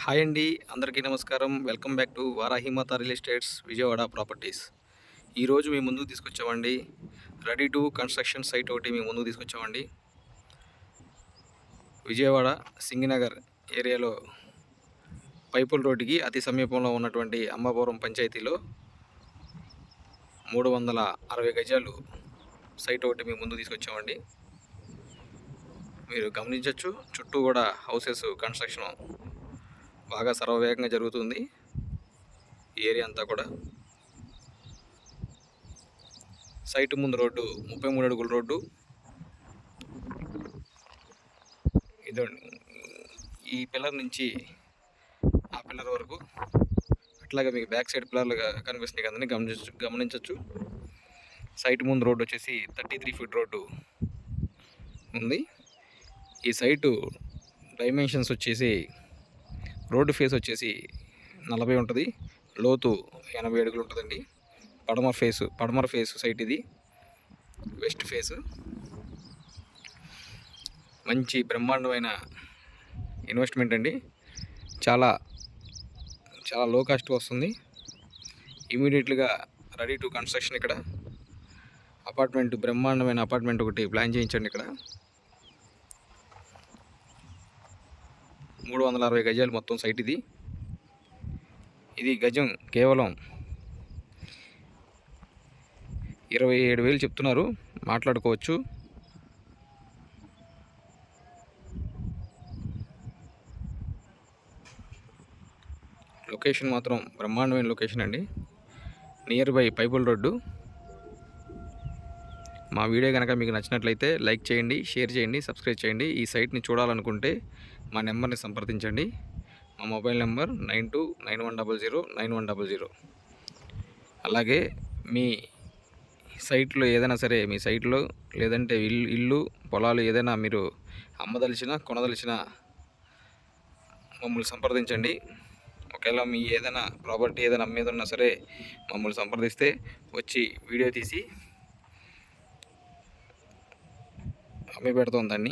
Hi అండి, అందరికీ నమస్కారం. Welcome back to Varahi Mata real estates Vijayawada properties. ఈరోజు మీ ముందుకు తీసుకొచ్చామండి రెడీ టు కన్స్ట్రక్షన్ సైట్ ఒకటి మీ ముందుకు తీసుకొచ్చామండి. విజయవాడ సింగినగర్ ఏరియాలో పైపుల్ రోడ్డుకి అతి సమీపంలో ఉన్నటువంటి అమ్మాపురం పంచాయతీలో 360 గజాలు సైట్ ఒకటి మీ ముందు తీసుకొచ్చామండి. మీరు గమనించవచ్చు, చుట్టూ కూడా హౌసెస్ కన్స్ట్రక్షన్ బాగా సర్వవేగంగా జరుగుతుంది. ఈ ఏరియా అంతా కూడా సైట్ ముందు రోడ్డు 33 అడుగుల రోడ్డు. ఇదండి, ఈ పిల్లర్ నుంచి ఆ పిల్లర్ వరకు, అట్లాగే మీకు బ్యాక్ సైడ్ పిల్లర్లుగా కనిపిస్తున్నాయి కదండి, గమనించవచ్చు. సైట్ ముందు రోడ్డు వచ్చేసి 33 ఫీట్ రోడ్డు ఉంది. ఈ సైటు డైమెన్షన్స్ వచ్చేసి రోడ్డు ఫేస్ వచ్చేసి 40 ఉంటుంది, లోతు 80 అడుగులు ఉంటుందండి. పడమర ఫేసు సైట్ ఇది, వెస్ట్ ఫేసు. మంచి బ్రహ్మాండమైన ఇన్వెస్ట్మెంట్ అండి. చాలా చాలా లో కాస్ట్ వస్తుంది. ఇమీడియట్గా రెడీ టు కన్స్ట్రక్షన్. ఇక్కడ బ్రహ్మాండమైన అపార్ట్మెంట్ ఒకటి ప్లాన్ చేయించండి. ఇక్కడ 360 గజాలు మొత్తం సైట్ ఇది. గజం కేవలం 27,000 చెప్తున్నారు, మాట్లాడుకోవచ్చు. లొకేషన్ మాత్రం బ్రహ్మాండమైన లొకేషన్ అండి, నియర్ బై పైపుల్ రోడ్డు. మా వీడియో కనుక మీకు నచ్చినట్లయితే లైక్ చేయండి, షేర్ చేయండి, సబ్స్క్రైబ్ చేయండి. ఈ సైట్ని చూడాలనుకుంటే మా నెంబర్ని సంప్రదించండి. మా మొబైల్ నెంబర్ 9291009100. అలాగే మీ సైట్లో ఏదైనా సరే, మీ సైట్లో లేదంటే ఇల్లు పొలాలు ఏదైనా మీరు అమ్మదలిచినా కొనదలిచినా మమ్మల్ని సంప్రదించండి. ఒకవేళ మీ ఏదైనా ప్రాపర్టీ ఏదైనా అమ్మేదన్నా సరే మమ్మల్ని సంప్రదిస్తే వచ్చి వీడియో తీసి అమ్మి పెడుతోందండి.